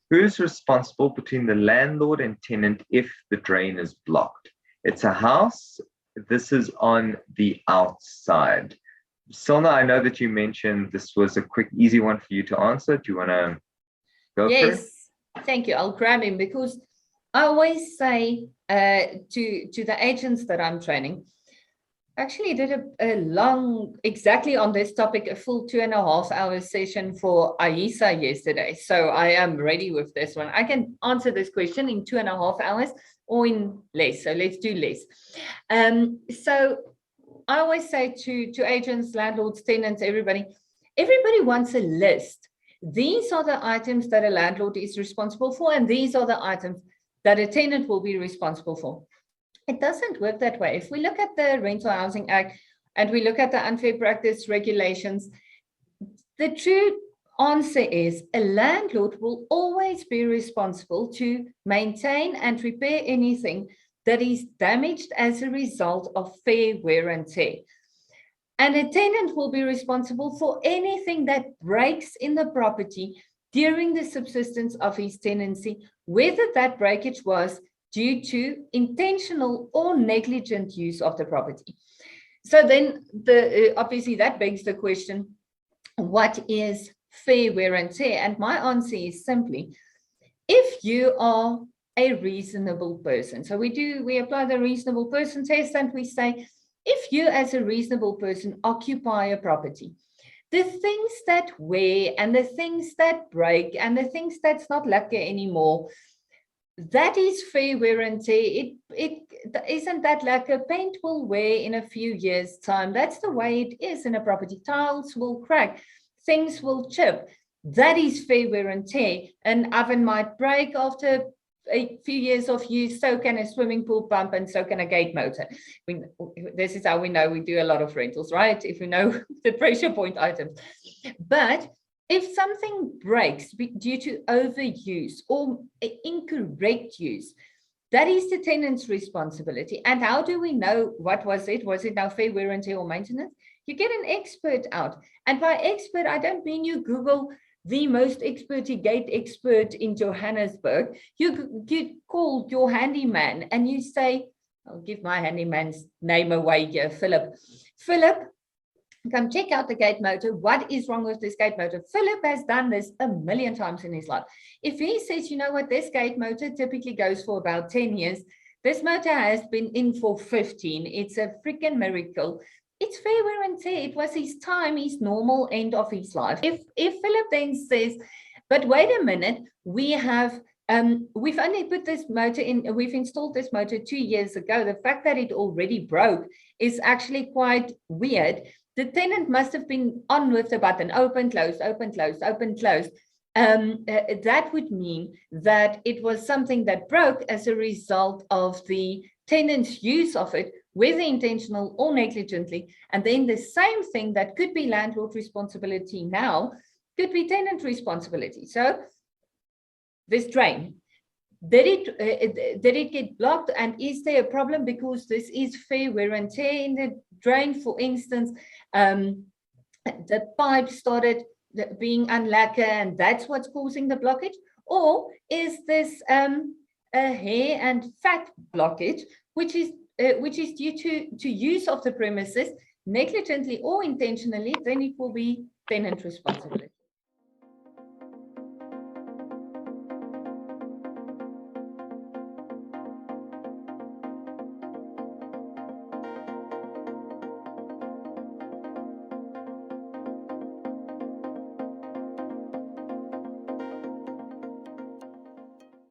Who's responsible between the landlord and tenant if the drain is blocked? It's a house. This is on the outside. Cilna, I know that you mentioned this was a quick, easy one for you to answer. Do you want to go for it? Yes, thank you. I'll grab him because I always say to the agents that I'm training, actually did a long, exactly on this topic, a full 2.5-hour session for AISA yesterday. So I am ready with this one. I can answer this question in 2.5 hours or in less. So let's do less. So I always say to agents, landlords, tenants, everybody wants a list. These are the items that a landlord is responsible for, and these are the items that a tenant will be responsible for. It doesn't work that way. If we look at the Rental Housing Act and we look at the unfair practice regulations, the true answer is a landlord will always be responsible to maintain and repair anything that is damaged as a result of fair wear and tear. And a tenant will be responsible for anything that breaks in the property during the subsistence of his tenancy, whether that breakage was due to intentional or negligent use of the property. So then obviously that begs the question, what is fair wear and tear? And my answer is simply, if you are a reasonable person, so we apply the reasonable person test and we say, if you as a reasonable person occupy a property, the things that wear and the things that break and the things that's not lacquer anymore, that is fair wear and tear. It isn't that lacquer. Paint will wear in a few years' time. That's the way it is in a property. Tiles will crack, things will chip. That is fair wear and tear. An oven might break after a few years of use, so can a swimming pool pump, and so can a gate motor. This is how we know we do a lot of rentals, right? If we know the pressure point items. But if something breaks due to overuse or incorrect use, that is the tenant's responsibility. And how do we know what was it? Was it now fair wear and tear or maintenance? You get an expert out. And by expert, I don't mean you Google the most experty gate expert in Johannesburg. You call your handyman and you say, I'll give my handyman's name away here, Philip. Philip, come check out the gate motor. What is wrong with this gate motor? Philip has done this a million times in his life. If he says, you know what, this gate motor typically goes for about 10 years. This motor has been in for 15. It's a freaking miracle. It's fair wear and tear. It was his time, his normal end of his life. If Philip then says, but wait a minute, we've only put this motor in, we've installed this motor 2 years ago. The fact that it already broke is actually quite weird. The tenant must have been on with the button, open, close, open, close, open, close. That would mean that it was something that broke as a result of the tenant's use of it, whether intentional or negligently. And then the same thing that could be landlord responsibility now could be tenant responsibility. So this drain, did it get blocked, and is there a problem because this is fair wear and tear in the drain? For instance, the pipe started being unlacquer and that's what's causing the blockage? Or is this a hair and fat blockage, which is due to use of the premises negligently or intentionally? Then it will be tenant responsibility.